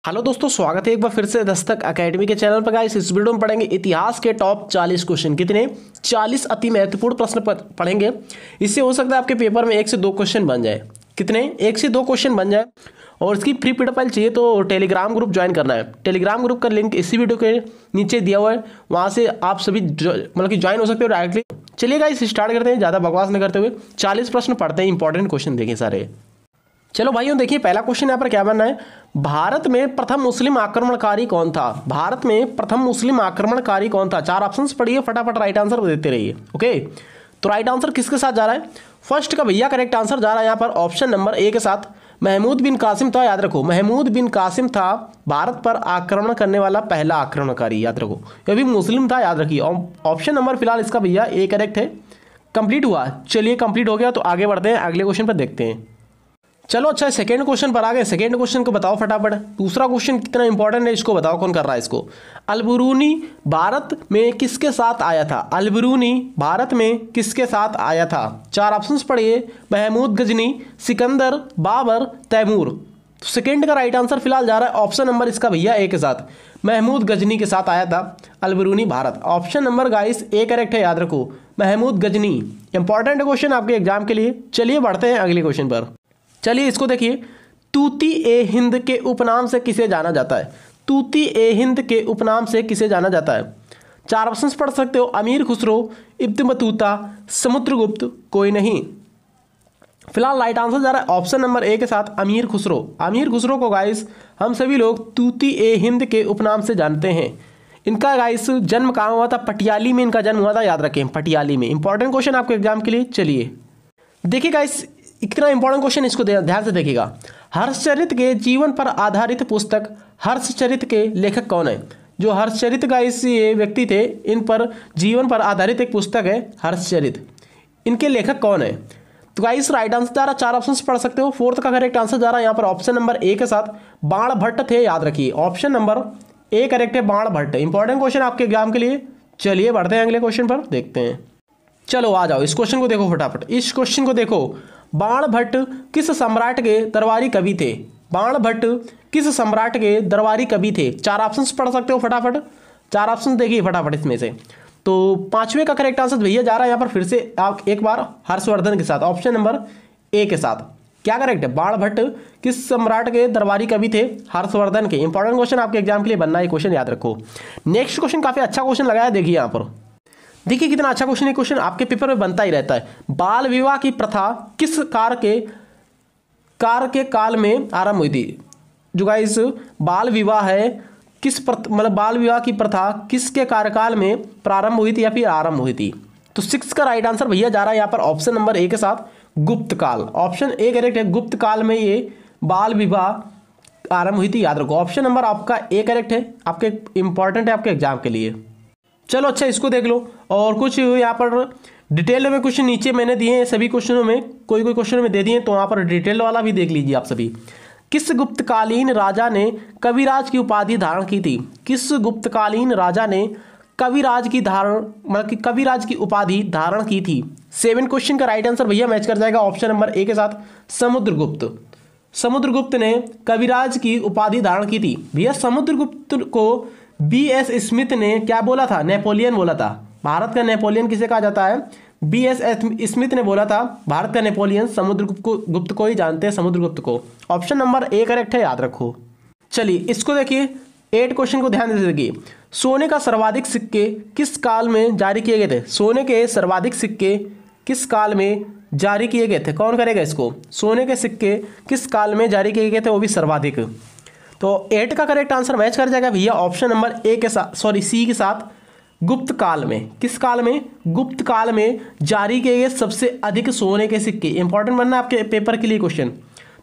Hello दोस्तों, स्वागत है एक बार फिर से दस्तक एकेडमी के चैनल पर। गाइस, इस वीडियो में पढ़ेंगे इतिहास के टॉप 40 क्वेश्चन। कितने? 40 अति महत्वपूर्ण प्रश्न पढ़ेंगे। इससे हो सकता है आपके पेपर में 1 से 2 क्वेश्चन बन जाए। कितने? 1 से 2 क्वेश्चन बन जाए। और इसकी फ्री पीडीएफ फाइल चाहिए तो टेलीग्राम ग्रुप ज्वाइन करना है। टेलीग्राम ग्रुप का लिंक इसी वीडियो के नीचे दिया हुआ है, वहाँ से आप सभी मतलब कि ज्वाइन हो सकते हो डायरेक्टली। चलिए गाइस, स्टार्ट करते हैं ज़्यादा बकवास नहीं करते हुए। 40 प्रश्न पढ़ते हैं, इंपॉर्टेंट क्वेश्चन देखें सारे। चलो भाइयों, देखिए पहला क्वेश्चन यहाँ पर क्या बनना है। भारत में प्रथम मुस्लिम आक्रमणकारी कौन था? भारत में प्रथम मुस्लिम आक्रमणकारी कौन था? 4 ऑप्शंस पढ़िए, फटाफट राइट आंसर देते रहिए। ओके, तो राइट आंसर किसके साथ जा रहा है? फर्स्ट का भैया करेक्ट आंसर जा रहा है यहाँ पर ऑप्शन नंबर ए के साथ। महमूद बिन कासिम था, याद रखो। महमूद बिन कासिम था भारत पर आक्रमण करने वाला पहला आक्रमणकारी, याद रखो। यह भी मुस्लिम था, याद रखिए। ऑप्शन नंबर फिलहाल इसका भैया ए करेक्ट है। कंप्लीट हुआ। चलिए कंप्लीट हो गया तो आगे बढ़ते हैं, अगले क्वेश्चन पर देखते हैं। चलो अच्छा, सेकंड क्वेश्चन पर आ गए। सेकंड क्वेश्चन को बताओ फटाफट। दूसरा क्वेश्चन कितना इंपॉर्टेंट है इसको बताओ, कौन कर रहा है इसको। अलबरूनी भारत में किसके साथ आया था? अलबरूनी भारत में किसके साथ आया था? 4 ऑप्शंस पढ़िए। महमूद गजनी, सिकंदर, बाबर, तैमूर। सेकंड का राइट आंसर फिलहाल जा रहा है ऑप्शन नंबर इसका भैया ए के साथ। महमूद गजनी के साथ आया था Alberuni Bharat. Option number guys A correct है, याद रखो। महमूद गजनी। इंपॉर्टेंट क्वेश्चन आपके एग्जाम के लिए। चलिए बढ़ते हैं अगले क्वेश्चन पर। चलिए इसको देखिए। तूती ए हिंद के उपनाम से किसे जाना जाता है? तूती ए हिंद के उपनाम से किसे जाना जाता है? 4 ऑप्शंस पढ़ सकते हो। अमीर खुसरो, इब्न बतूता, समुद्रगुप्त, कोई नहीं। फिलहाल राइट आंसर जा रहा है ऑप्शन नंबर ए के साथ, अमीर खुसरो। अमीर खुसरो को गाइस हम सभी लोग तूती ए हिंद के उपनाम से जानते हैं। इनका गाइस जन्म कहाँ हुआ था? पटियाली में इनका जन्म हुआ था, याद रखें, पटियाली में। इंपॉर्टेंट क्वेश्चन आपके एग्जाम के लिए। चलिए देखिए गाइस, इतना इंपॉर्टेंट क्वेश्चन, इसको ध्यान से देखिएगा। हर्षचरित के जीवन पर आधारित पुस्तक, हर्षचरित के लेखक कौन है? जो हर्षचरित गाइस ये व्यक्ति थे, इन पर जीवन पर आधारित एक पुस्तक है हर्षचरित। इनके लेखक कौन है? तो गाइस राइट आंसर जा रहा, 4 ऑप्शंस पढ़ सकते हो। फोर्थ का करेक्ट आंसर जा रहा है यहाँ पर ऑप्शन नंबर ए के साथ, बाण भट्ट थे, याद रखिए। ऑप्शन नंबर ए करेक्ट है, बाण भट्ट। इंपॉर्टेंट क्वेश्चन आपके एग्जाम के लिए। चलिए बढ़ते हैं अगले क्वेश्चन पर, देखते हैं। चलो आ जाओ, इस क्वेश्चन को देखो फटाफट। इस क्वेश्चन को देखो। बाण भट्ट किस सम्राट के दरबारी कवि थे? बाण भट्ट किस सम्राट के दरबारी कवि थे? 4 ऑप्शंस पढ़ सकते हो फटाफट। 4 ऑप्शन देखिए फटाफट इसमें से। तो 5वें का करेक्ट आंसर भैया जा रहा है यहाँ पर फिर से आप एक बार हर्षवर्धन के साथ, ऑप्शन नंबर ए के साथ। क्या करेक्ट है? बाण भट्ट किस सम्राट के दरबारी कवि थे? हर्षवर्धन के। इंपॉर्टेंट क्वेश्चन आपके एग्जाम के लिए बनना है, क्वेश्चन याद रखो। नेक्स्ट क्वेश्चन काफी अच्छा क्वेश्चन लगाया, देखिए यहाँ पर। देखिए कितना अच्छा क्वेश्चन है। क्वेश्चन आपके पेपर में बनता ही रहता है। बाल विवाह की प्रथा किस कार के काल में आरंभ हुई थी? जो गाइस बाल विवाह है, मतलब बाल विवाह की प्रथा किसके कार्यकाल में प्रारंभ हुई थी या फिर आरंभ हुई थी? तो 6 का राइट आंसर भैया जा रहा है यहाँ पर ऑप्शन नंबर ए के साथ, गुप्त काल। ऑप्शन ए करेक्ट है, गुप्त काल में ये बाल विवाह आरंभ हुई थी, याद रखो। ऑप्शन नंबर आपका ए करेक्ट है, आपके इंपॉर्टेंट है आपके एग्जाम के लिए। चलो अच्छा, इसको देख लो। और कुछ यहाँ पर डिटेल में कुछ नीचे मैंने दिए हैं, सभी क्वेश्चनों में कोई क्वेश्चनों में दे दिए, तो वहाँ पर डिटेल वाला भी देख लीजिए आप सभी। किस गुप्तकालीन राजा ने कविराज की उपाधि धारण की थी? किस गुप्तकालीन राजा ने कविराज की कविराज की उपाधि धारण की थी? 7 क्वेश्चन का राइट आंसर भैया मैच कर जाएगा ऑप्शन नंबर ए के साथ, समुद्रगुप्त। समुद्रगुप्त ने कविराज की उपाधि धारण की थी। भैया समुद्रगुप्त को B.S. स्मिथ ने क्या बोला था? नेपोलियन बोला था। भारत का नेपोलियन किसे कहा जाता है? B.S. स्मिथ ने बोला था भारत का नेपोलियन समुद्रगुप्त को ही जानते हैं, समुद्रगुप्त को। ऑप्शन नंबर ए करेक्ट है, याद रखो। चलिए इसको देखिए। 8 क्वेश्चन को ध्यान से देखिए। सोने का सर्वाधिक सिक्के किस काल में जारी किए गए थे? सोने के सर्वाधिक सिक्के किस काल में जारी किए गए थे? कौन करेगा इसको? सोने के सिक्के किस काल में जारी किए गए थे, वो भी सर्वाधिक? तो 8 का करेक्ट आंसर मैच कर जाएगा भैया ऑप्शन नंबर ए के साथ, सॉरी सी के साथ, गुप्त काल में। किस काल में? गुप्त काल में जारी किए गए सबसे अधिक सोने के सिक्के। इंपॉर्टेंट बनना आपके पेपर के लिए क्वेश्चन।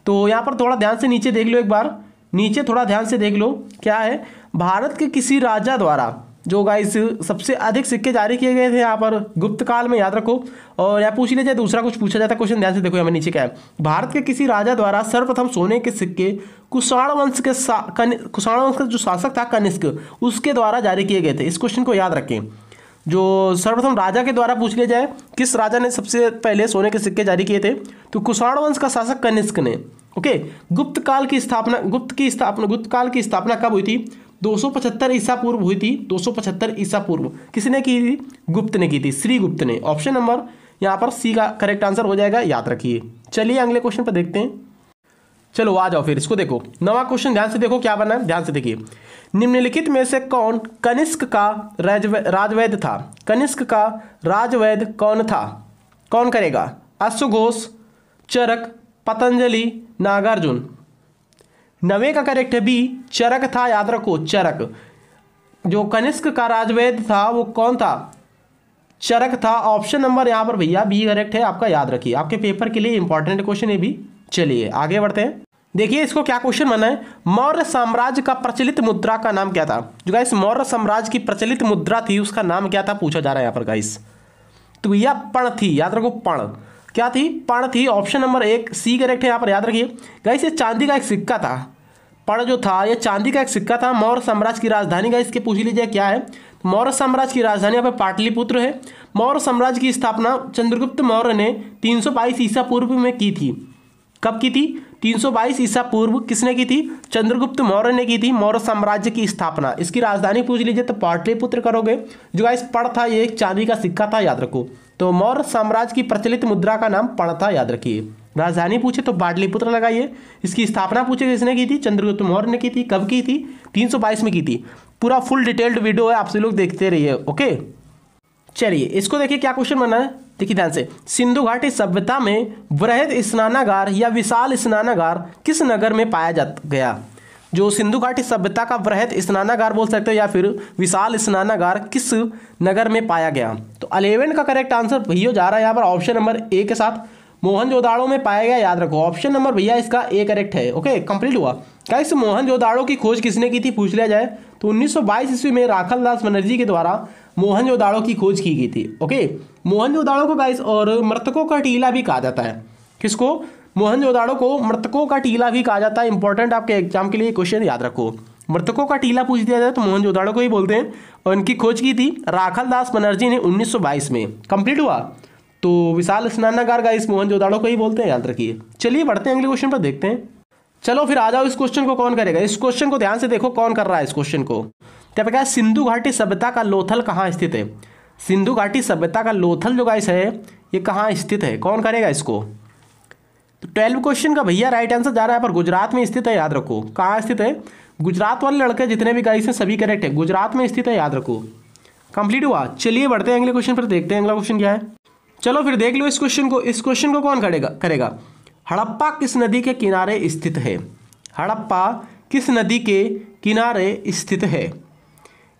तो यहाँ पर थोड़ा ध्यान से नीचे देख लो, एक बार नीचे थोड़ा ध्यान से देख लो। क्या है? भारत के किसी राजा द्वारा जो गाइस सबसे अधिक सिक्के जारी किए गए थे यहाँ पर गुप्त काल में, याद रखो। और यहाँ पूछ लिया जाए दूसरा कुछ पूछा जाता है क्वेश्चन, ध्यान से देखो यहाँ नीचे क्या है। भारत के किसी राजा द्वारा सर्वप्रथम सोने के सिक्के कुषाण वंश का जो शासक था कनिष्क, उसके द्वारा जारी किए गए थे। इस क्वेश्चन को याद रखें। जो सर्वप्रथम राजा के द्वारा पूछ लिया जाए, किस राजा ने सबसे पहले सोने के सिक्के जारी किए थे? तो कुषाण वंश का शासक कनिष्क ने। ओके, गुप्त काल की स्थापना कब हुई थी? 275 ईसा पूर्व हुई थी। 275 ईसा पूर्व किसने की थी? गुप्त ने की थी, श्रीगुप्त ने। ऑप्शन नंबर यहाँ पर सी का करेक्ट आंसर हो जाएगा, याद रखिए। चलिए अगले क्वेश्चन पर देखते हैं। चलो आ जाओ फिर, इसको देखो, नवा क्वेश्चन ध्यान से देखो क्या बना है, ध्यान से देखिए। निम्नलिखित में से कौन कनिष्क का राजवैद्य था? कनिष्क का राजवैद्य कौन था? कौन करेगा? अश्वघोष, चरक, पतंजलि, नागार्जुन। नवे का करेक्ट है बी, चरक था, याद रखो चरक। जो कनिष्क का राजवैद्य था वो कौन था? चरक था। ऑप्शन नंबर यहाँ पर भैया बी करेक्ट है आपका, याद रखिए, आपके पेपर के लिए इंपॉर्टेंट क्वेश्चन है भी। चलिए आगे बढ़ते हैं। देखिए इसको क्या क्वेश्चन बना है, मौर्य साम्राज्य का प्रचलित मुद्रा का नाम क्या था? जो गाइस मौर्य साम्राज्य की प्रचलित मुद्रा थी उसका नाम क्या था पूछा जा रहा है यहाँ पर गाइस। तो भैया पण थी, याद रखो पण। क्या थी? पण थी। ऑप्शन नंबर एक सी करेक्ट है यहाँ पर, याद रखिए। गाइस ये चांदी का एक सिक्का था, पण जो था ये चांदी का एक सिक्का था। मौर्य साम्राज्य की राजधानी गाइस के पूछ लीजिए क्या है? मौर्य साम्राज्य की राजधानी यहाँ पर पाटलिपुत्र है। मौर्य साम्राज्य की स्थापना चंद्रगुप्त मौर्य ने 322 ईसा पूर्व में की थी। कब की थी? 322 ईसा पूर्व किसने की थी? चंद्रगुप्त मौर्य ने की थी मौर्य साम्राज्य की स्थापना। इसकी राजधानी पूछ लीजिए तो पाटलिपुत्र करोगे। जो गाइस पण था ये एक चांदी का सिक्का था, याद रखो। तो मौर्य साम्राज्य की प्रचलित मुद्रा का नाम पण था, याद रखिए। राजधानी पूछे तो पाटलिपुत्र लगाइए। इसकी स्थापना पूछे किसने की थी? चंद्रगुप्त मौर्य ने की थी। कब की थी? 322 में की थी। पूरा फुल डिटेल्ड वीडियो है, आपसे लोग देखते रहिए। ओके चलिए इसको देखिए क्या क्वेश्चन बना है, देखिए ध्यान से। सिंधु घाटी सभ्यता में वृहद स्नानागार या विशाल स्नानागार किस नगर में पाया गया? जो सिंधु घाटी सभ्यता का वृहद स्नानागार बोल सकते हो या फिर विशाल स्नानागार किस नगर में पाया गया? तो 11 का करेक्ट आंसर भैया जा रहा है यहाँ पर ऑप्शन नंबर ए के साथ, मोहनजोदाड़ो में पाया गया, याद रखो। ऑप्शन नंबर भैया इसका ए करेक्ट है। ओके कंप्लीट हुआ। क्या इस मोहनजोदाड़ो की खोज किसने की थी पूछ लिया जाए तो 1922 ईस्वी में राखालदास बनर्जी के द्वारा मोहनजोदाड़ो की खोज की गई थी। ओके मोहनजोदाड़ो को गाइस और मृतकों का टीला भी कहा जाता है। किसको? मोहनजोदाड़ो को मृतकों का टीला भी कहा जाता है। इंपॉर्टेंट आपके एग्जाम के लिए क्वेश्चन याद रखो। मृतकों का टीला पूछ दिया जाए तो मोहनजोदाड़ो को ही बोलते हैं। और इनकी खोज की थी राखालदास बनर्जी ने 1922 में। कंप्लीट हुआ। तो विशाल स्नानागार गाइस मोहनजोदाड़ो को ही बोलते हैं, याद रखिए। चलिए बढ़ते हैं अगले क्वेश्चन पर, देखते हैं। चलो फिर आ जाओ, इस क्वेश्चन को कौन करेगा? इस क्वेश्चन को ध्यान से देखो कौन कर रहा है इस क्वेश्चन को। क्या क्या? सिंधु घाटी सभ्यता का लोथल कहाँ स्थित है? सिंधु घाटी सभ्यता का लोथल जो गाइस है ये कहाँ स्थित है? कौन करेगा इसको? तो 12 क्वेश्चन का भैया राइट आंसर जा रहा है पर गुजरात में स्थित है, याद रखो। कहाँ स्थित है? गुजरात वाले लड़के जितने भी गाइस हैं सभी करेक्ट है, गुजरात में स्थित है, याद रखो। कंप्लीट हुआ। चलिए बढ़ते हैं अगले क्वेश्चन पर, देखते हैं अगला क्वेश्चन क्या है। चलो फिर देख लो इस क्वेश्चन को। इस क्वेश्चन को कौन करेगा? हड़प्पा किस नदी के किनारे स्थित है? हड़प्पा किस नदी के किनारे स्थित है?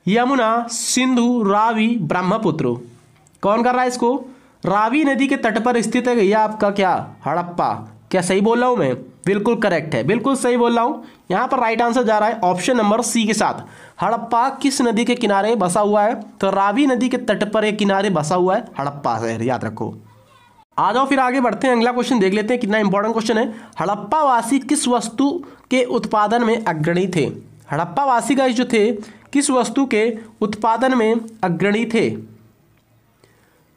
यमुना, सिंधु, रावी, ब्रह्मपुत्र। कौन कर रहा है इसको? रावी नदी के तट पर स्थित है भैया आपका क्या? हड़प्पा। क्या सही बोल रहा हूं मैं? बिल्कुल करेक्ट है, बिल्कुल सही बोल रहा हूं। यहां पर राइट आंसर जा रहा है ऑप्शन नंबर सी के साथ। हड़प्पा किस नदी के किनारे बसा हुआ है? तो रावी नदी के तट पर एक किनारे बसा हुआ है हड़प्पा शहर, याद रखो। आ जाओ फिर आगे बढ़ते हैं, अगला क्वेश्चन देख लेते हैं, कितना इंपॉर्टेंट क्वेश्चन है। हड़प्पा वासी किस वस्तु के उत्पादन में अग्रणी थे? हड़प्पा वासी गाइस जो थे किस वस्तु के उत्पादन में अग्रणी थे?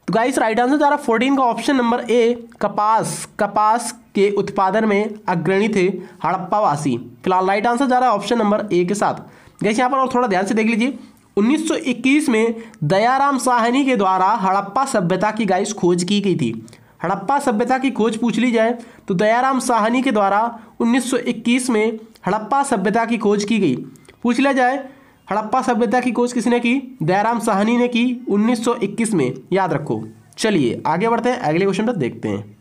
तो गाइस राइट आंसर जा रहा है 14 का ऑप्शन नंबर ए, कपास। कपास के उत्पादन में अग्रणी थे हड़प्पा वासी। फिलहाल राइट आंसर जा रहा है ऑप्शन नंबर ए के साथ। गाइस यहाँ पर और थोड़ा ध्यान से देख लीजिए। 1921 में दयाराम साहनी के द्वारा हड़प्पा सभ्यता की गाइस खोज की गई थी। हड़प्पा सभ्यता की खोज पूछ ली जाए तो दयाराम साहनी के द्वारा 1921 में हड़प्पा सभ्यता की खोज की गई। पूछ लिया जाए हड़प्पा सभ्यता की खोज किसने की? दयाराम साहनी ने की 1921 में, याद रखो। चलिए आगे बढ़ते हैं, अगले क्वेश्चन पर देखते हैं।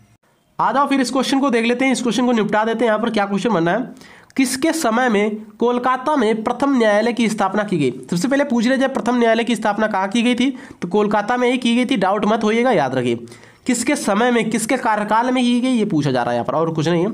आ जाओ फिर इस क्वेश्चन को देख लेते हैं, इस क्वेश्चन को निपटा देते हैं। यहाँ पर क्या क्वेश्चन बनना है, किसके समय में कोलकाता में प्रथम न्यायालय की स्थापना की गई? सबसे पहले पूछ लिया जाए प्रथम न्यायालय की स्थापना कहाँ की गई थी? तो कोलकाता में ही की गई थी, डाउट मत होइएगा, याद रखिए। किसके समय में, किसके कार्यकाल में की गई ये पूछा जा रहा है यहाँ पर, और कुछ नहीं है।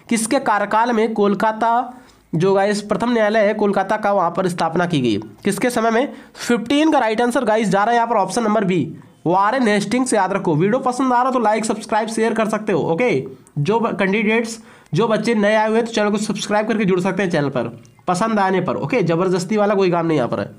किसके कार्यकाल में कोलकाता जो गाइस प्रथम न्यायालय है कोलकाता का वहाँ पर स्थापना की गई? किसके समय में? 15 का राइट आंसर गाइस जा रहा है यहाँ पर option number B, Warren Hastings, याद रखो। वीडियो पसंद आ रहा तो लाइक सब्सक्राइब शेयर कर सकते हो। ओके जो कैंडिडेट्स जो बच्चे नए आए हुए तो चैनल को सब्सक्राइब करके जुड़ सकते हैं चैनल पर पसंद आने पर। ओके जबरदस्ती वाला कोई काम नहीं यहाँ पर है।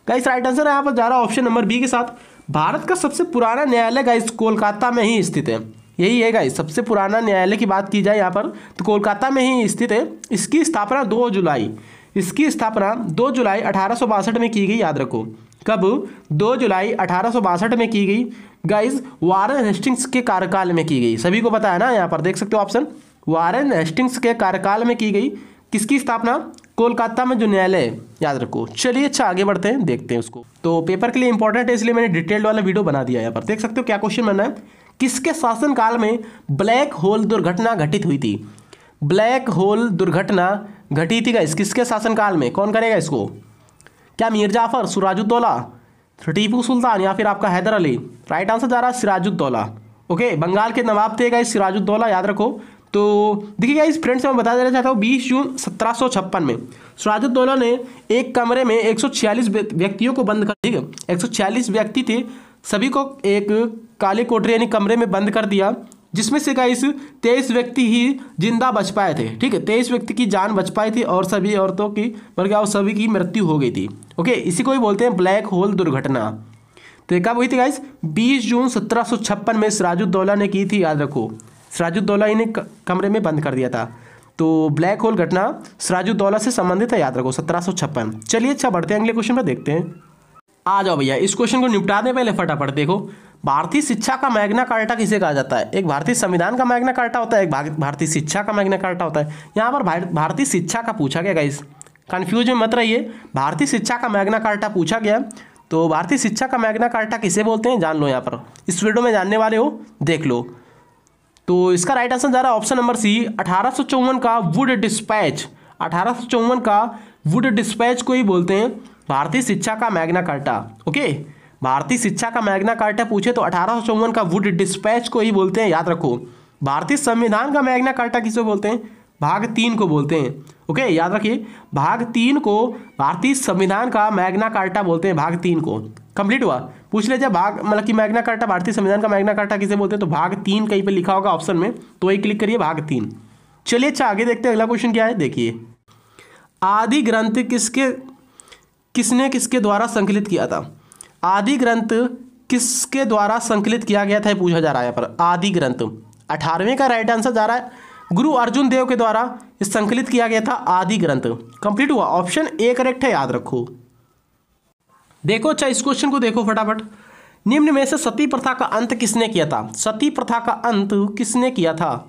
गाइस राइट आंसर यहाँ पर जा रहा है ऑप्शन नंबर बी के साथ, भारत का सबसे पुराना न्यायालय गाइस कोलकाता में ही स्थित है। यही है गाइस, सबसे पुराना न्यायालय की बात की जाए यहाँ पर तो कोलकाता में ही स्थित है। इसकी स्थापना 2 जुलाई 1862 में की गई, याद रखो। कब? 2 जुलाई 1862 में की गई गाइस, वारेन हेस्टिंग्स के कार्यकाल में की गई। सभी को पता है ना, यहाँ पर देख सकते हो ऑप्शन, वारेन हेस्टिंग्स के कार्यकाल में की गई। किसकी स्थापना? कोलकाता में जो न्यायालय, याद रखो। चलिए अच्छा आगे बढ़ते हैं, देखते हैं उसको। तो पेपर के लिए इंपॉर्टेंट है इसलिए मैंने डिटेल्ड वाला वीडियो बना दिया। यहाँ पर देख सकते हो क्या क्वेश्चन बनना है। किसके शासनकाल में ब्लैक होल दुर्घटना घटित हुई थी? ब्लैक होल दुर्घटना घटी थी गाइस किसके शासनकाल में? कौन करेगा इसको? क्या मीर जाफर, सिराजुद्दौला, टीपू सुल्तान या फिर आपका हैदर अली? राइट आंसर जा रहा है सिराजुद्दौला। ओके, बंगाल के नवाब थे गाइस सिराजुद्दौला, याद रखो। तो देखिए गाइस फ्रेंड्स, मैं बता देना चाहता हूँ 20 जून 1756 में सिराजुद्दौला ने एक कमरे में 146 व्यक्तियों को बंद कर, ठीक है, 146 व्यक्ति थे, सभी को एक काले कोठरी यानी कमरे में बंद कर दिया, जिसमें से गाइस 23 व्यक्ति ही जिंदा बच पाए थे। ठीक है, 23 व्यक्ति की जान बच पाई थी और सभी औरतों की बल्कि सभी की मृत्यु हो गई थी। ओके, इसी को ही बोलते हैं ब्लैक होल दुर्घटना। तो कब हुई थी गाइस? 20 जून 1756 में सिराजुद्दौला ने की थी, याद रखो। सिराजुद्दौला ही ने कमरे में बंद कर दिया था। तो ब्लैक होल घटना सिराजुद्दौला से संबंधित है, याद रखो, 1756। चलिए अच्छा बढ़ते हैं अगले क्वेश्चन पर, देखते हैं। आ जाओ भैया, इस क्वेश्चन को निपटा दें पहले फटाफट। देखो, भारतीय शिक्षा का मैग्ना कार्टा किसे कहा जाता है? एक भारतीय संविधान का मैग्ना कार्टा होता है, एक भारतीय शिक्षा का मैग्ना कार्टा होता है। यहाँ पर भारतीय शिक्षा का पूछा गया गाइस, कंफ्यूज में मत रहिए। भारतीय शिक्षा का मैग्ना कार्टा पूछा गया, तो भारतीय शिक्षा का मैग्ना कार्टा किसे बोलते हैं जान लो। यहाँ पर इस वीडियो में जानने वाले हो, देख लो। तो इसका राइट आंसर जा रहा है ऑप्शन नंबर सी, 1854 का वुड डिस्पैच। 1854 का वुड डिस्पैच को ही बोलते हैं भारतीय शिक्षा का मैग्ना कार्टा। ओके, भारतीय शिक्षा का मैग्ना कार्टा पूछे तो 1854 का वुड डिस्पैच को ही बोलते हैं, याद रखो। भारतीय संविधान का मैग्ना कार्टा किसे बोलते हैं? भाग 3 को बोलते हैं। ओके, याद रखिए, भाग 3 को भारतीय संविधान का मैग्ना कार्टा बोलते हैं, भाग 3 को। कंप्लीट हुआ? पूछ ले जब भाग मतलब कि मैग्ना कार्टा, भारतीय संविधान का मैग्ना कार्टा किसे बोलते हैं, तो भाग 3 कहीं पे लिखा होगा ऑप्शन में, तो वही क्लिक करिए, भाग 3। चलिए अच्छा आगे देखते हैं, अगला क्वेश्चन क्या है, देखिए। आदि ग्रंथ किसके द्वारा संकलित किया था? आदि ग्रंथ किसके द्वारा संकलित किया गया था, पूछा जा रहा है यहाँ पर। आदि ग्रंथ 18वें का राइट आंसर जा रहा है, गुरु अर्जुन देव के द्वारा संकलित किया गया था आदि ग्रंथ। कंप्लीट हुआ? ऑप्शन ए करेक्ट है, याद रखो। देखो अच्छा, इस क्वेश्चन को देखो फटाफट। निम्न में से सती प्रथा का अंत किसने किया था? सती प्रथा का अंत किसने किया था?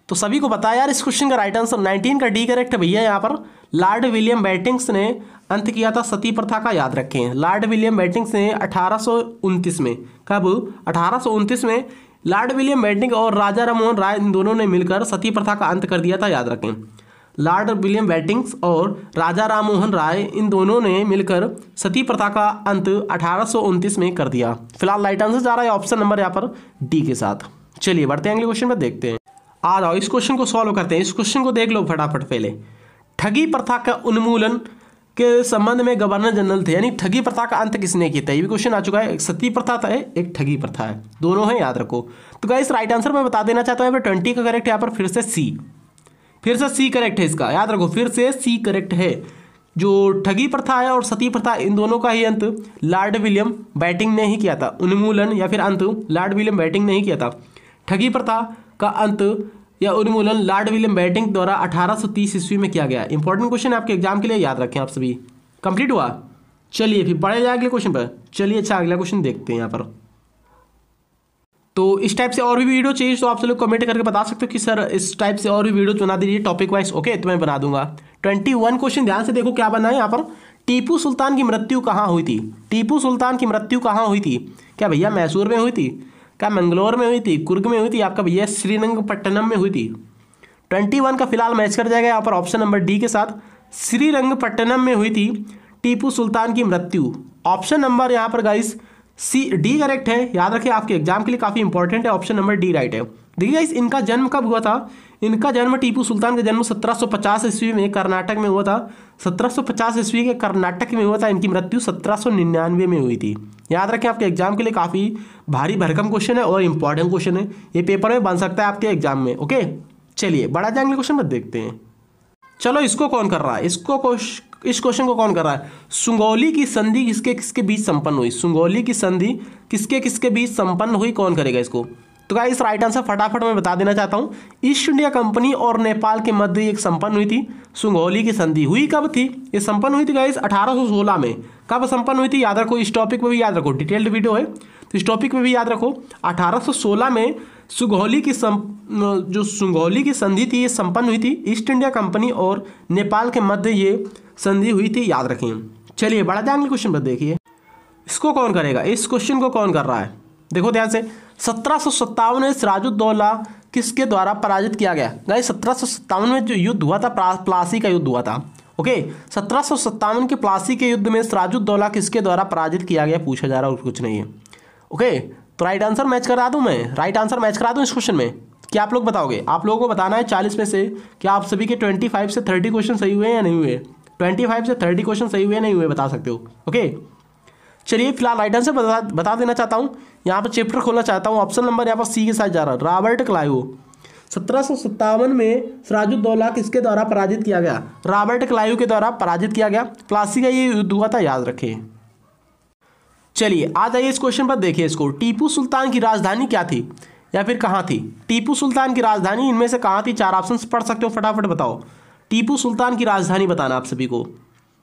तो सभी को पता है यार, इस क्वेश्चन का राइट आंसर 19 का डी करेक्ट है भैया। यहाँ पर लॉर्ड विलियम बेंटिंक्स ने अंत किया था सती प्रथा का, याद रखें। लॉर्ड विलियम बेंटिंक्स ने 1829 में, कब? 1829 में लॉर्ड विलियम बेंटिंक्स और राजा राममोहन राय इन दोनों ने मिलकर सती प्रथा का अंत कर दिया था, याद रखें। लॉर्ड विलियम बेंटिंक्स और राजा राममोहन राय इन दोनों ने मिलकर सती प्रथा का अंत 1829 में कर दिया। फिलहाल राइट आंसर जा रहा है ऑप्शन नंबर यहाँ पर डी के साथ। चलिए बढ़ते हैं अगले क्वेश्चन पर, देखते हैं। आ जाओ, इस क्वेश्चन को सॉल्व करते हैं। इस क्वेश्चन को देख लो फटाफट पहले। ठगी प्रथा का उन्मूलन के संबंध में गवर्नर जनरल थे, यानी ठगी प्रथा का अंत किसने किया था? ये भी क्वेश्चन आ चुका है। एक सती प्रथा था, एक ठगी प्रथा है, दोनों है, याद रखो। तो गाइस राइट आंसर मैं बता देना चाहता हूँ, 20 का करेक्ट है यहाँ पर, फिर से सी करेक्ट है इसका, याद रखो, फिर से सी करेक्ट है। जो ठगी प्रथा है और सती प्रथा, इन दोनों का ही अंत लॉर्ड विलियम बेंटिंक्स ने ही किया था। उन्मूलन या फिर अंत लॉर्ड विलियम बेंटिंक्स ने ही किया था। ठगी प्रथा का अंत या उन्मूलन लॉर्ड विलियम बेंटिंक्स द्वारा 1830 ईस्वी में किया गया। इंपॉर्टेंट क्वेश्चन है आपके एग्जाम के लिए, याद रखें आप सभी। कंप्लीट हुआ? चलिए फिर बढ़े जाए अगले क्वेश्चन पर। चलिए अच्छा अगला क्वेश्चन देखते हैं यहाँ पर। तो इस टाइप से और भी वीडियो चाहिए तो आप सब लोग कमेंट करके बता सकते हो कि सर इस टाइप से और भी वीडियो बना दीजिए टॉपिक वाइज। ओके, तो मैं बना दूंगा। 21 क्वेश्चन ध्यान से देखो क्या बना है यहाँ पर। टीपू सुल्तान की मृत्यु कहाँ हुई थी? टीपू सुल्तान की मृत्यु कहाँ हुई थी? क्या भैया मैसूर में हुई थी? क्या मंगलौर में हुई थी? कुर्ग में हुई थी? आपका भैया श्रीरंगपट्टनम में हुई थी। 21 का फिलहाल मैच कर जाएगा यहाँ पर ऑप्शन नंबर डी के साथ। श्रीरंगपट्टनम में हुई थी टीपू सुल्तान की मृत्यु। ऑप्शन नंबर यहाँ पर गाइस डी करेक्ट है, याद रखिए, आपके एग्जाम के लिए काफी इंपॉर्टेंट है। ऑप्शन नंबर डी राइट है। देखिए गाइस, इनका जन्म कब हुआ था? इनका जन्म, टीपू सुल्तान का जन्म 1750 ईस्वी में कर्नाटक में हुआ था। 1750 ईस्वी के कर्नाटक में हुआ था। इनकी मृत्यु 1799 में हुई थी। याद रखें, आपके एग्जाम के लिए काफी भारी भरकम क्वेश्चन है और इंपॉर्टेंट क्वेश्चन है। ये पेपर में बन सकता है आपके एग्जाम में। ओके, चलिए बड़ा जाएंगे क्वेश्चन मत देखते हैं। चलो इसको कौन कर रहा है, इस क्वेश्चन को कौन कर रहा है। सुगौली की संधि किसके किसके बीच संपन्न हुई, सुगौली की संधि किसके किसके बीच संपन्न हुई, कौन करेगा इसको। तो गाइस राइट आंसर फटाफट मैं बता देना चाहता हूँ। ईस्ट इंडिया कंपनी और नेपाल के मध्य एक संपन्न हुई थी सुगौली की संधि। हुई कब थी, ये संपन्न हुई थी गाइस 1816 में। कब संपन्न हुई थी याद रखो, इस टॉपिक पे भी याद रखो, डिटेल्ड वीडियो है तो इस टॉपिक पे भी याद रखो। 1816 में सुगौली की जो सुगौली की संधि थी ये संपन्न हुई थी। ईस्ट इंडिया कंपनी और नेपाल के मध्य ये संधि हुई थी, याद रखें। चलिए बढ़ते हैं अगले क्वेश्चन पर। देखिए इसको कौन करेगा, इस क्वेश्चन को कौन कर रहा है, देखो ध्यान से। 1757 में सिराजुद्दौला किसके द्वारा पराजित किया गया। गाइस 1757 में जो युद्ध हुआ था प्लासी का युद्ध हुआ था। ओके 1757 के प्लासी के युद्ध में सिराजुद्दौला किसके द्वारा पराजित किया गया पूछा जा रहा है, और कुछ नहीं है। ओके तो राइट आंसर मैच करा दूं मैं, राइट आंसर मैच करा दूं इस क्वेश्चन में। क्या आप लोग बताओगे, आप लोगों को बताना है 40 में से क्या आप सभी के 25 से 30 क्वेश्चन सही हुए या नहीं हुए। 25 से 30 क्वेश्चन सही हुए या नहीं हुए बता सकते हो। ओके चलिए फिलहाल राइट आंसर बता देना चाहता हूँ। यहाँ पर चैप्टर खोलना चाहता हूँ, ऑप्शन नंबर यहाँ पर सी के साथ जा रहा है, रॉबर्ट क्लाइव। 1757 में सिराजुद्दौला किसके द्वारा पराजित किया गया, रॉबर्ट क्लाइव के द्वारा पराजित किया गया। प्लासी का ये युद्ध हुआ था, याद रखें। चलिए आ जाइए इस क्वेश्चन पर, देखिए इसको। टीपू सुल्तान की राजधानी क्या थी या फिर कहाँ थी। टीपू सुल्तान की राजधानी इनमें से कहाँ थी, 4 ऑप्शन पढ़ सकते हो, फटाफट बताओ। टीपू सुल्तान की राजधानी बताना आप सभी को।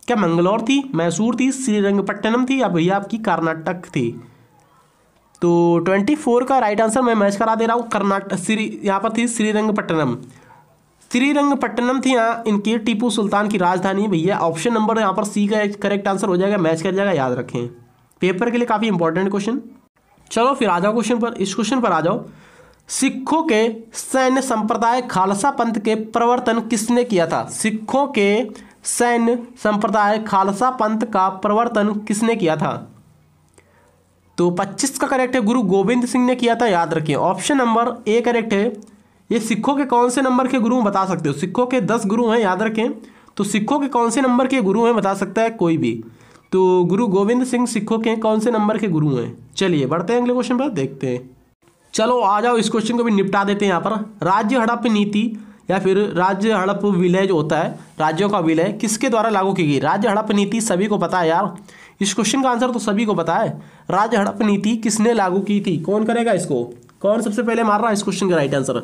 क्या मंगलौर थी, मैसूर थी, श्रीरंगपट्टनम थी या भैया आपकी कर्नाटक थी। तो 24 का राइट आंसर मैं मैच करा दे रहा हूँ। यहाँ पर थी श्रीरंगपट्टनम। श्रीरंगपट्टनम थी यहाँ इनकी टीपू सुल्तान की राजधानी भैया। ऑप्शन नंबर यहाँ पर सी का करेक्ट आंसर हो जाएगा, मैच कर जाएगा, याद रखें। पेपर के लिए काफ़ी इंपॉर्टेंट क्वेश्चन। चलो फिर आ जाओ क्वेश्चन पर, इस क्वेश्चन पर आ जाओ। सिखों के सैन्य संप्रदाय खालसा पंथ के प्रवर्तन किसने किया था। सिखों के सैन्य संप्रदाय खालसा पंथ का प्रवर्तन किसने किया था। तो 25 का करेक्ट है, गुरु गोविंद सिंह ने किया था, याद रखिए। ऑप्शन नंबर ए करेक्ट है। ये सिखों के कौन से नंबर के गुरु बता सकते हो, सिखों के 10 गुरु हैं, याद रखें। तो सिखों के कौन से नंबर के गुरु हैं बता सकता है कोई भी। तो गुरु गोविंद सिंह सिखों के कौन से नंबर के गुरु हैं। चलिए बढ़ते हैं अगले क्वेश्चन पर, देखते हैं। चलो आ जाओ इस क्वेश्चन को भी निपटा देते हैं। यहाँ पर राज्य हड़प नीति या फिर राज्य हड़प विलय जो होता है, राज्यों का विलय किसके द्वारा लागू की गई। राज्य हड़प नीति सभी को पता है यार, इस क्वेश्चन का आंसर तो सभी को पता है। राज्य हड़प नीति किसने लागू की थी, कौन करेगा इसको, कौन सबसे पहले मार रहा है इस क्वेश्चन का राइट आंसर।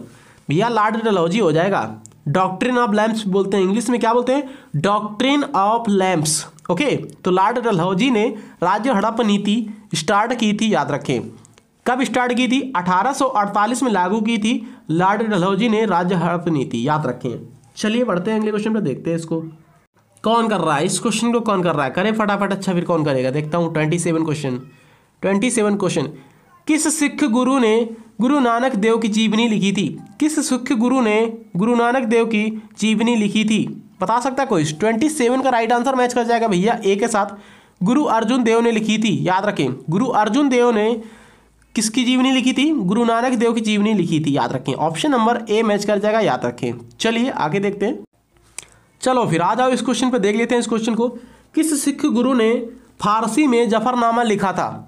भैया लॉर्ड डलहौजी हो जाएगा। डॉक्ट्रिन ऑफ लैम्प्स बोलते हैं, इंग्लिश में क्या बोलते हैं, डॉक्ट्रिन ऑफ लैम्प्स। ओके तो लॉर्ड डलहौजी ने राज्य हड़प नीति स्टार्ट की थी, याद रखें। कब स्टार्ट की थी, 1848 में लागू की थी लॉर्ड डलहौजी ने राज्य हड़प नीति, याद रखें। चलिए बढ़ते हैं अगले क्वेश्चन पर, देखते हैं इसको कौन कर रहा है, इस क्वेश्चन को कौन कर रहा है, करे फटाफट। अच्छा फिर कौन करेगा, देखता हूँ। 27 क्वेश्चन। किस सिख गुरु ने गुरु नानक देव की जीवनी लिखी थी। किस सिख गुरु ने गुरु नानक देव की जीवनी लिखी थी, बता सकता है कोई। 27 का राइट आंसर मैच कर जाएगा भैया ए के साथ। गुरु अर्जुन देव ने लिखी थी, याद रखें। गुरु अर्जुन देव ने किसकी जीवनी लिखी थी, गुरु नानक देव की जीवनी लिखी थी, याद रखें। ऑप्शन नंबर ए मैच कर जाएगा, याद रखें। चलिए आगे देखते हैं। चलो फिर आ जाओ इस क्वेश्चन पे, देख लेते हैं इस क्वेश्चन को। किस सिख गुरु ने फारसी में जफरनामा लिखा था।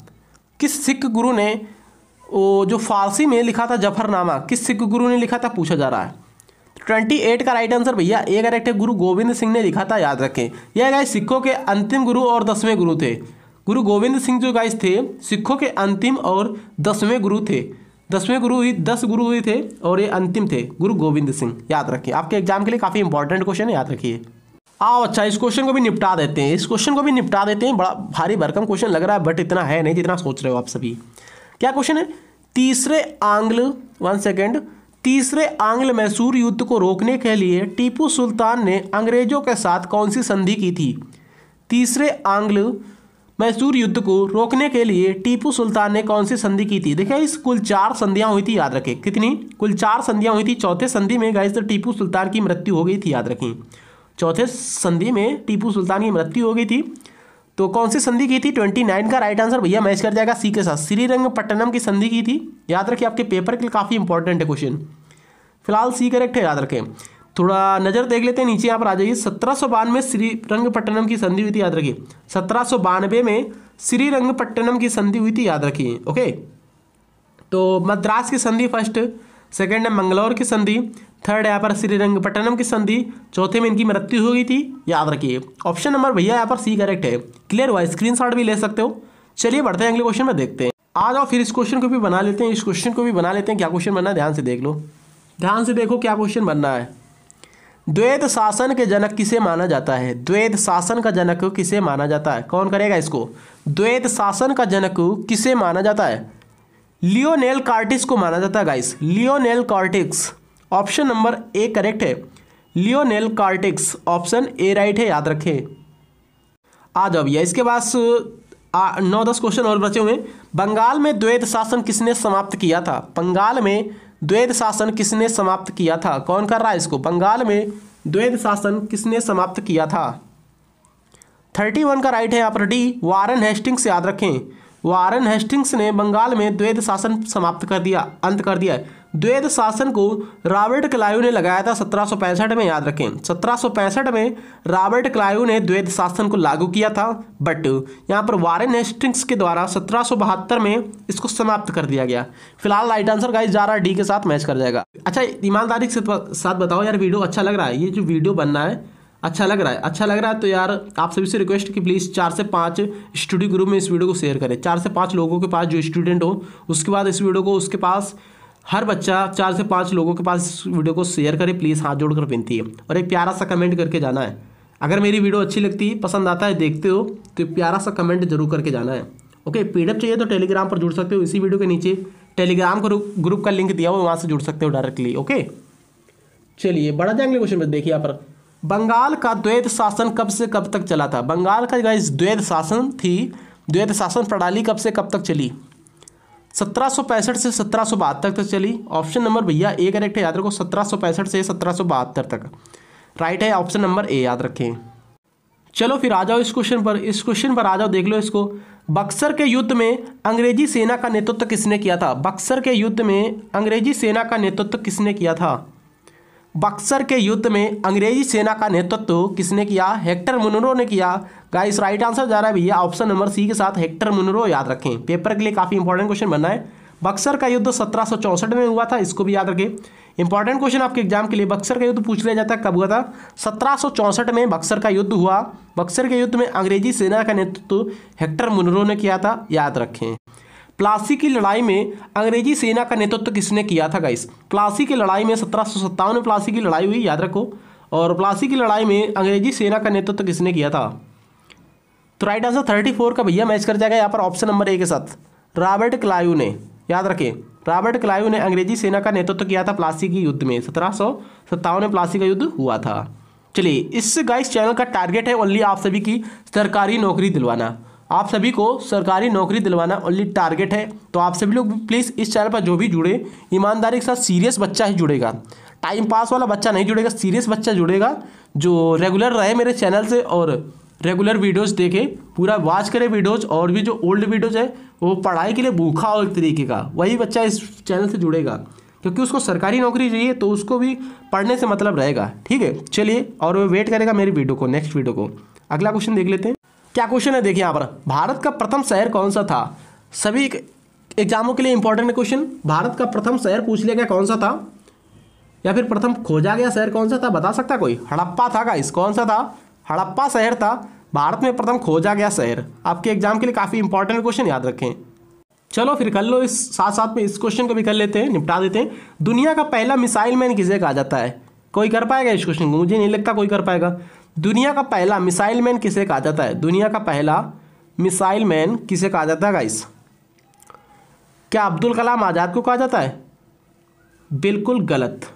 किस सिख गुरु ने जो फारसी में लिखा था जफरनामा, किस सिख गुरु ने लिखा था पूछा जा रहा है। 28 का राइट आंसर भैया ए करेक्ट है, गुरु गोविंद सिंह ने लिखा था, याद रखें। यह गाइस सिखों के अंतिम गुरु और 10वें गुरु थे। गुरु गोविंद सिंह जो गाइस थे सिखों के अंतिम और 10वें गुरु थे। 10वें गुरु ही 10 गुरु हुए थे और ये अंतिम थे गुरु गोविंद सिंह, याद रखिए। आपके एग्जाम के लिए काफ़ी इंपॉर्टेंट क्वेश्चन है, याद रखिए। आओ अच्छा इस क्वेश्चन को भी निपटा देते हैं। बड़ा भारी भरकम क्वेश्चन लग रहा है बट इतना है नहीं जितना सोच रहे हो आप सभी। क्या क्वेश्चन है, तीसरे आंग्ल मैसूर युद्ध को रोकने के लिए टीपू सुल्तान ने अंग्रेजों के साथ कौन सी संधि की थी। तीसरे आंग्ल मैसूर युद्ध को रोकने के लिए टीपू सुल्तान ने कौन सी संधि की थी। देखिए इस कुल 4 संधियां हुई थी, याद रखें। कितनी, कुल 4 संधियां हुई थी। चौथे संधि में गाइस टीपू सुल्तान की मृत्यु हो गई थी, याद रखें। चौथे संधि में टीपू सुल्तान की मृत्यु हो गई थी। तो कौन सी संधि की थी, 29 का राइट आंसर भैया मैच कर जाएगा सी के साथ। श्रीरंगपट्टनम की संधि की थी, याद रखिए। आपके पेपर के लिए काफ़ी इंपॉर्टेंट है क्वेश्चन। फिलहाल सी करेक्ट है, याद रखें। थोड़ा नज़र देख लेते हैं नीचे, यहाँ पर आ जाइए। 1792 में श्रीरंगपट्टनम की संधि हुई थी, याद रखिए। 1792 में श्रीरंगपट्टनम की संधि हुई थी, याद रखिए। ओके तो मद्रास की संधि फर्स्ट, सेकंड है मंगलौर की संधि, थर्ड यहाँ पर श्रीरंगपट्टनम की संधि, चौथे में इनकी मृत्यु हो गई थी, याद रखिए। ऑप्शन नंबर भैया यहाँ पर सी करेक्ट है। क्लियर हुआ, स्क्रीनशॉट भी ले सकते हो। चलिए बढ़ते हैं अगले क्वेश्चन में, देखते हैं। आ जाओ फिर इस क्वेश्चन को भी बना लेते हैं, इस क्वेश्चन को भी बना लेते हैं। क्या क्वेश्चन बनना है ध्यान से देख लो, ध्यान से देखो क्या क्वेश्चन बनना है। द्वैत शासन के जनक किसे माना जाता है? द्वैत शासन का जनक किसे माना जाता है? कौन करेगा इसको? द्वैत शासन का जनक किसे माना जाता है? लियोनेल कार्टिस को माना जाता है guys, Lionel Curtis. Option number A correct है, Lionel Curtis. Option A right है, याद रखें। आ जाओ भैया, इसके पास 9-10 क्वेश्चन और बचे हुए। बंगाल में द्वैत शासन किसने समाप्त किया था? बंगाल में द्वैत शासन किसने समाप्त किया था? कौन कर रहा है इसको? बंगाल में द्वैत शासन किसने समाप्त किया था? 31 का राइट है यहाँ पर डी, वारन हेस्टिंग्स। याद रखें, वारन हेस्टिंग्स ने बंगाल में द्वैत शासन समाप्त कर दिया, अंत कर दिया है। द्वैत शासन को रॉबर्ट क्लाइव ने लगाया था 1765 में, याद रखें। 1765 में रॉबर्ट क्लाइव ने द्वैत शासन को लागू किया था, बट यहाँ पर वारन हेस्टिंग्स के द्वारा 1772 में इसको समाप्त कर दिया गया। फिलहाल राइट आंसर गाइस जा रहा है डी के साथ, मैच कर जाएगा। अच्छा, ईमानदारी के साथ बताओ यार, वीडियो अच्छा लग रहा है? ये जो वीडियो बनना है अच्छा लग रहा है? अच्छा लग रहा है तो यार आप सभी से रिक्वेस्ट कि प्लीज़ 4 से 5 स्टूडियो ग्रुप में इस वीडियो को शेयर करें। 4 से 5 लोगों के पास जो स्टूडेंट हो, उसके बाद इस वीडियो को उसके पास हर बच्चा 4 से 5 लोगों के पास इस वीडियो को शेयर करे प्लीज़, हाथ जोड़कर विनती है। और एक प्यारा सा कमेंट करके जाना है। अगर मेरी वीडियो अच्छी लगती है, पसंद आता है, देखते हो तो प्यारा सा कमेंट जरूर करके जाना है। ओके, पीडीएफ चाहिए तो टेलीग्राम पर जुड़ सकते हो, इसी वीडियो के नीचे टेलीग्राम ग्रुप का लिंक दिया हुआ, वहाँ से जुड़ सकते हो डायरेक्टली। ओके, चलिए बढ़ा जाएंगे क्वेश्चन में। देखिए यहाँ पर, बंगाल का द्वैत शासन कब से कब तक चला था? बंगाल का गाइस द्वैत शासन थी, द्वैत शासन प्रणाली कब से कब तक चली? 1765 से 1772 तक चली। ऑप्शन नंबर भैया ए करेक्ट है, याद रखो। 1765 से 1772 तक राइट है, ऑप्शन नंबर ए याद रखें। चलो फिर आ जाओ इस क्वेश्चन पर, इस क्वेश्चन पर आ जाओ, देख लो इसको। बक्सर के युद्ध में अंग्रेजी सेना का नेतृत्व किसने किया था? बक्सर के युद्ध में अंग्रेजी सेना का नेतृत्व किसने किया था? बक्सर के युद्ध में अंग्रेजी सेना का नेतृत्व किसने किया? हेक्टर मुनरो ने किया। गाइस राइट आंसर जा रहा है भैया ऑप्शन नंबर सी के साथ, हेक्टर मुनरो। याद रखें, पेपर के लिए काफ़ी इंपॉर्टेंट क्वेश्चन बनना है। बक्सर का युद्ध 1764 में हुआ था, इसको भी याद रखें। इंपॉर्टेंट क्वेश्चन आपके एग्जाम के लिए। बक्सर का युद्ध पूछ लिया जाता है कब हुआ था? 1764 में बक्सर का युद्ध हुआ। बक्सर के युद्ध में अंग्रेजी सेना का नेतृत्व हेक्टर मुनरो ने किया था, याद रखें। प्लासी की लड़ाई में अंग्रेजी सेना का नेतृत्व किसने किया था गाइस? प्लासी की लड़ाई में 1757 में प्लासी की लड़ाई हुई, याद रखो। और प्लासी की लड़ाई में अंग्रेजी सेना का नेतृत्व किसने किया था? तो राइट आंसर 34 का भैया मैच कर जाएगा यहाँ पर ऑप्शन नंबर ए के साथ, रॉबर्ट क्लाइव ने। याद रखें, रॉबर्ट क्लाइव ने अंग्रेजी सेना का नेतृत्व किया था प्लासी की युद्ध में। 1757 में प्लासी का युद्ध हुआ था। चलिए, इस गाइस चैनल का टारगेट है ओनली आप सभी की सरकारी नौकरी दिलवाना। आप सभी को सरकारी नौकरी दिलवाना ओनली टारगेट है। तो आप सभी लोग प्लीज़ इस चैनल पर जो भी जुड़े, ईमानदारी के साथ सीरियस बच्चा ही जुड़ेगा, टाइम पास वाला बच्चा नहीं जुड़ेगा, सीरियस बच्चा जुड़ेगा जो रेगुलर रहे मेरे चैनल से और रेगुलर वीडियोस देखे, पूरा वॉच करे वीडियोस। और भी जो ओल्ड वीडियोस है वो पढ़ाई के लिए भूखा हो एक तरीके का, वही बच्चा इस चैनल से जुड़ेगा, क्योंकि उसको सरकारी नौकरी चाहिए तो उसको भी पढ़ने से मतलब रहेगा। ठीक है, चलिए, और वो वेट करेगा मेरी वीडियो को, नेक्स्ट वीडियो को। अगला क्वेश्चन देख लेते हैं, क्या क्वेश्चन है देखिए यहाँ पर। भारत का प्रथम शहर कौन सा था? सभी एग्जामों के लिए इंपॉर्टेंट क्वेश्चन। भारत का प्रथम शहर पूछ लिया गया कौन सा था, या फिर प्रथम खोजा गया शहर कौन सा था? बता सकता कोई? हड़प्पा था गाइस। कौन सा था? हड़प्पा शहर था भारत में प्रथम खोजा गया शहर। आपके एग्जाम के लिए काफ़ी इंपॉर्टेंट क्वेश्चन, याद रखें। चलो फिर कर लो, इस साथ साथ में इस क्वेश्चन को भी कर लेते हैं, निपटा देते हैं। दुनिया का पहला मिसाइल मैन किसे कहा जाता है? कोई कर पाएगा इस क्वेश्चन को? मुझे नहीं लगता कोई कर पाएगा। दुनिया का पहला मिसाइल मैन किसे कहा जाता है? दुनिया का पहला मिसाइल मैन किसे कहा जाता है गाइस? क्या अब्दुल कलाम आज़ाद को कहा जाता है? बिल्कुल गलत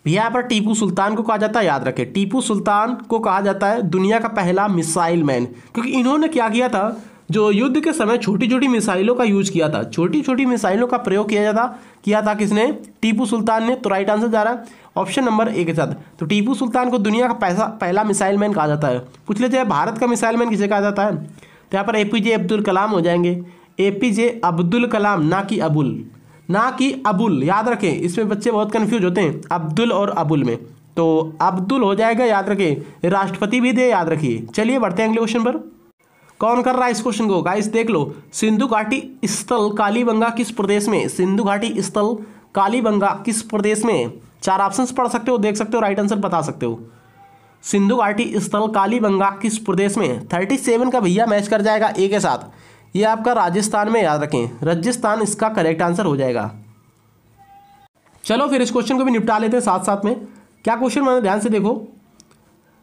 भैया, यहाँ पर टीपू सुल्तान को कहा जाता है। याद रखें, टीपू सुल्तान को कहा जाता है दुनिया का पहला मिसाइल मैन, क्योंकि इन्होंने क्या किया था, जो युद्ध के समय छोटी छोटी मिसाइलों का यूज किया था, छोटी छोटी मिसाइलों का प्रयोग किया था किसने? टीपू सुल्तान ने। तो राइट आंसर जा रहा है ऑप्शन नंबर ए के साथ। तो टीपू सुल्तान को दुनिया का पहला मिसाइल मैन कहा जाता है। पूछ लेते हैं भारत का मिसाइल मैन किसे कहा जाता है? तो यहाँ पर एपीजे अब्दुल कलाम हो जाएंगे। एपीजे अब्दुल कलाम, ना कि अबुल, ना कि अबुल। याद रखें, इसमें बच्चे बहुत कंफ्यूज होते हैं अब्दुल और अबुल में, तो अब्दुल हो जाएगा, याद रखें। राष्ट्रपति भी दे, याद रखिए। चलिए बढ़ते हैं अगले क्वेश्चन पर। कौन कर रहा है इस क्वेश्चन को गाइस? देख लो, सिंधु घाटी स्थल कालीबंगा किस प्रदेश में? सिंधु घाटी स्थल कालीबंगा किस प्रदेश में? चार ऑप्शंस पढ़ सकते हो, देख सकते हो, राइट आंसर बता सकते हो। सिंधु घाटी स्थल कालीबंगा किस प्रदेश में है? 37 का भैया मैच कर जाएगा ए के साथ। ये आपका राजस्थान में, याद रखें राजस्थान इसका करेक्ट आंसर हो जाएगा। चलो फिर इस क्वेश्चन को भी निपटा लेते हैं साथ साथ में। क्या क्वेश्चन मैंने ध्यान से देखो,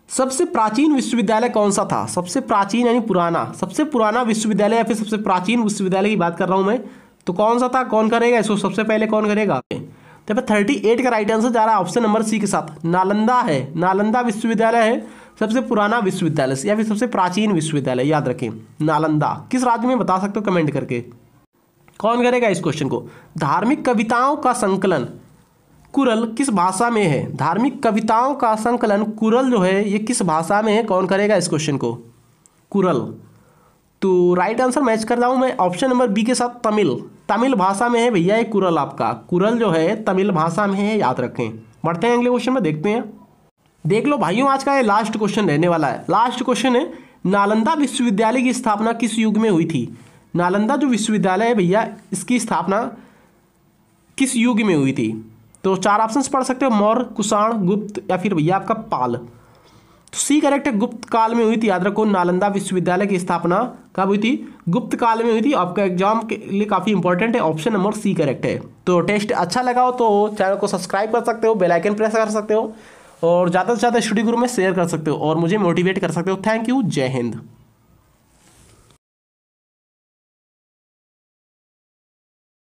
सबसे प्राचीन विश्वविद्यालय कौन सा था? सबसे प्राचीन यानी पुराना, सबसे पुराना विश्वविद्यालय या फिर सबसे प्राचीन विश्वविद्यालय की बात कर रहा हूं मैं, तो कौन सा था? कौन करेगा इसको सबसे पहले, कौन करेगा? तो 38 का राइट आंसर जा रहा है ऑप्शन नंबर सी के साथ, नालंदा है। नालंदा विश्वविद्यालय है सबसे पुराना विश्वविद्यालय या फिर सबसे प्राचीन विश्वविद्यालय, याद रखें नालंदा। किस राज्य में बता सकते हो कमेंट करके, कौन करेगा इस क्वेश्चन को? धार्मिक कविताओं का संकलन कुरल किस भाषा में है? धार्मिक कविताओं का संकलन कुरल जो है ये किस भाषा में है? कौन करेगा इस क्वेश्चन को? कुरल। तो राइट आंसर मैच कर रहा हूं मैं ऑप्शन नंबर बी के साथ, तमिल। तमिल भाषा में है भैया ये कुरल, आपका कुरल जो है तमिल भाषा में है, याद रखें। बढ़ते हैं अगले क्वेश्चन में, देखते हैं। देख लो भाइयों, आज का ये लास्ट क्वेश्चन रहने वाला है। लास्ट क्वेश्चन है, नालंदा विश्वविद्यालय की स्थापना किस युग में हुई थी? नालंदा जो विश्वविद्यालय है भैया इसकी स्थापना किस युग में हुई थी? तो चार ऑप्शंस पढ़ सकते हो, मौर्य, कुषाण, गुप्त या फिर भैया आपका पाल। तो सी करेक्ट है, गुप्त काल में हुई थी। याद रखो नालंदा विश्वविद्यालय की स्थापना कब हुई थी? गुप्त काल में हुई थी। आपका एग्जाम के लिए काफ़ी इंपॉर्टेंट है, ऑप्शन नंबर सी करेक्ट है। तो टेस्ट अच्छा लगा हो तो चैनल को सब्सक्राइब कर सकते हो, बेल आइकन प्रेस कर सकते हो और ज़्यादा से ज़्यादा स्टडी ग्रुप में शेयर कर सकते हो और मुझे मोटिवेट कर सकते हो। थैंक यू, जय हिंद।